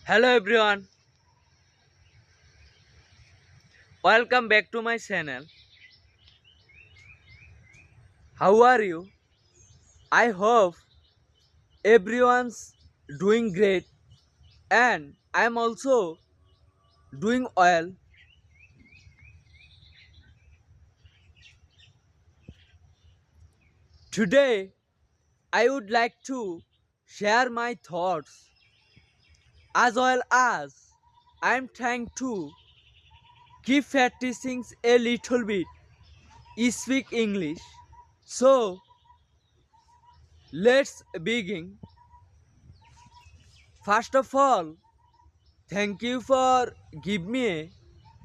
Hello everyone, welcome back to my channel. How are you? I hope everyone's doing great and I'm also doing well. Today I would like to share my thoughts as well as I'm trying to keep practicing a little bit speak English. So let's begin. First of all, thank you for giving me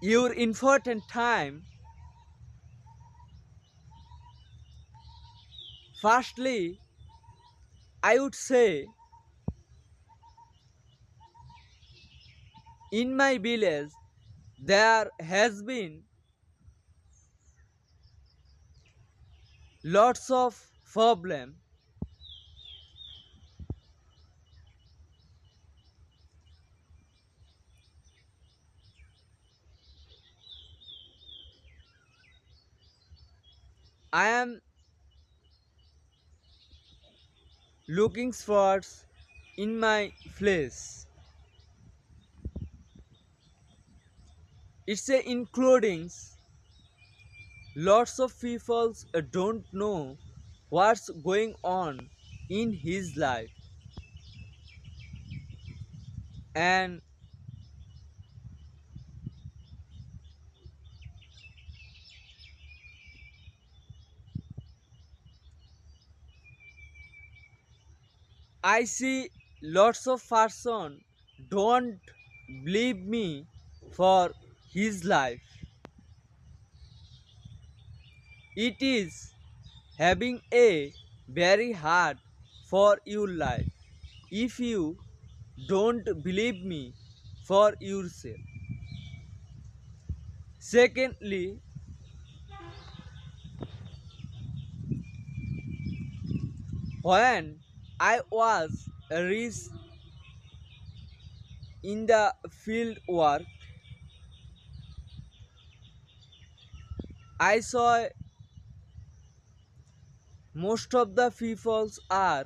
your important time. Firstly, I would say in my village there has been lots of problem. I am looking for in my place. It's a including lots of people don't know what's going on in his life, and I see lots of person don't believe me for his life. It is having a very hard for your life if you don't believe me for yourself. Secondly, when I was rich in the field work, I saw most of the people are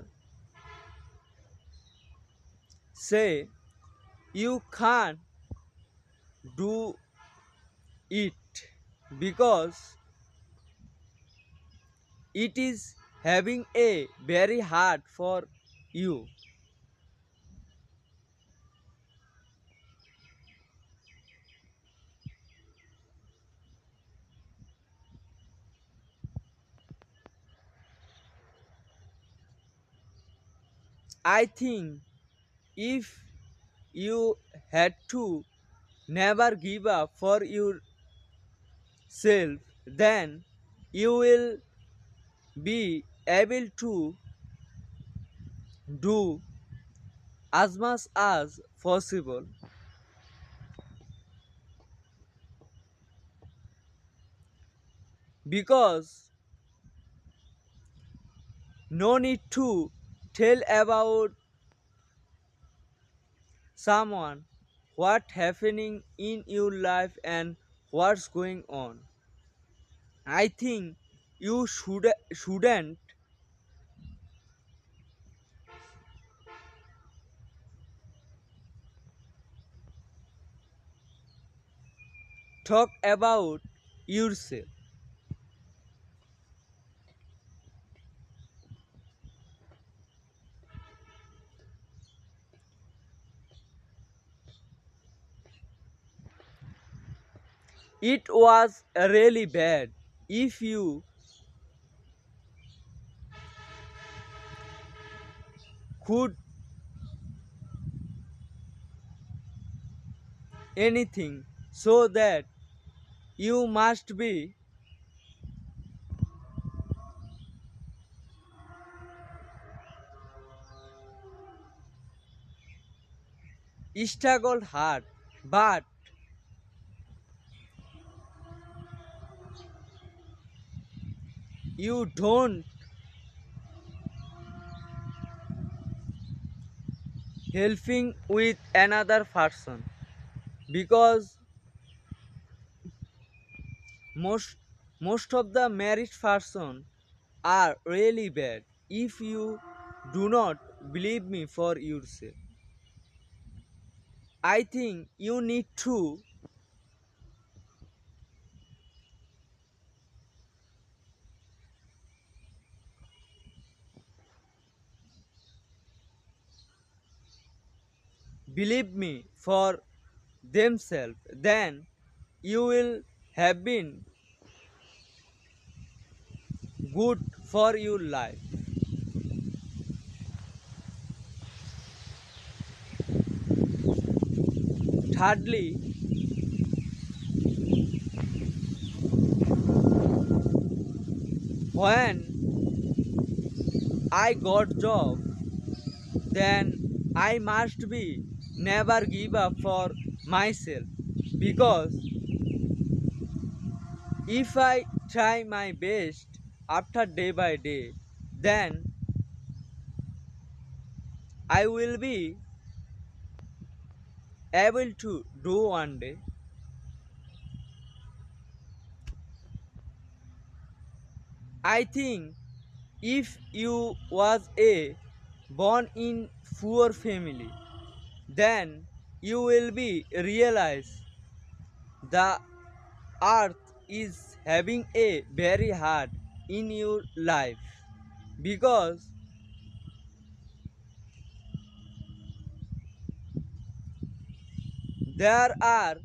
say you can't do it because it is having a very hard for you. I think if you had to never give up for yourself, then you will be able to do as much as possible, because no need to tell about someone what happening in your life and what's going on. I think you shouldn't talk about yourself. It was really bad if you could anything, so that you must be struggled hard, but you don't helping with another person, because most most of the married person are really bad. If you do not believe me for yourself, I think you need to believe me for themselves. Then you will have been good for your life. Thirdly, when I got job, then I must be never give up for myself, because if I try my best after day by day, then I will be able to do one day. I think if you was a born in poor family, then you will be realize the earth is having a very hard in your life, because there are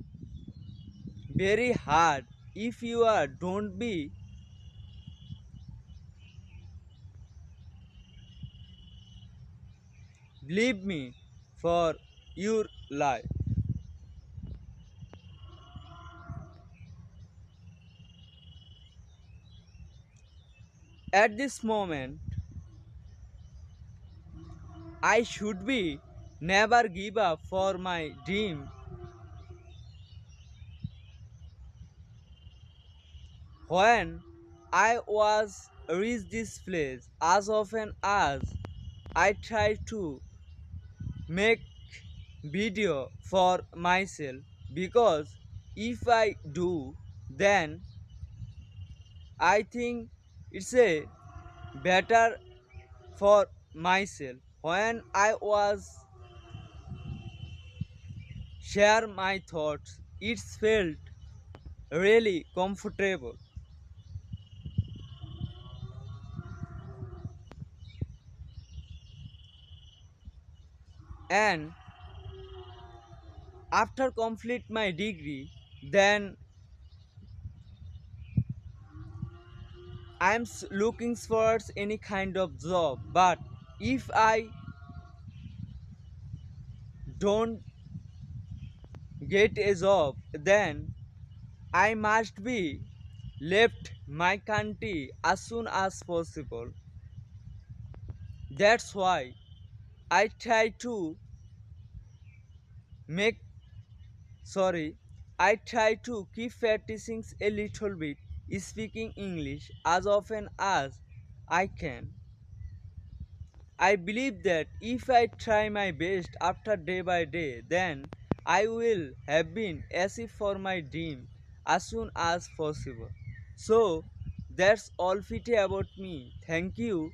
very hard. If you are don't be believe me for your life. At this moment I should be never give up for my dream. When I was reach this place, as often as I try to make video for myself, because if I do, then I think it's a better for myself. When I was share my thoughts, it felt really comfortable. And after complete my degree, then I'm looking for any kind of job. But if I don't get a job, then I must be left my country as soon as possible. That's why I try to make sorry I try to keep practicing a little bit speaking English as often as I can. I believe that if I try my best after day by day, then I will have been achieve for my dream as soon as possible. So that's all pity about me. Thank you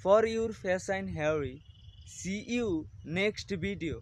for your patience, Harry. See you next video.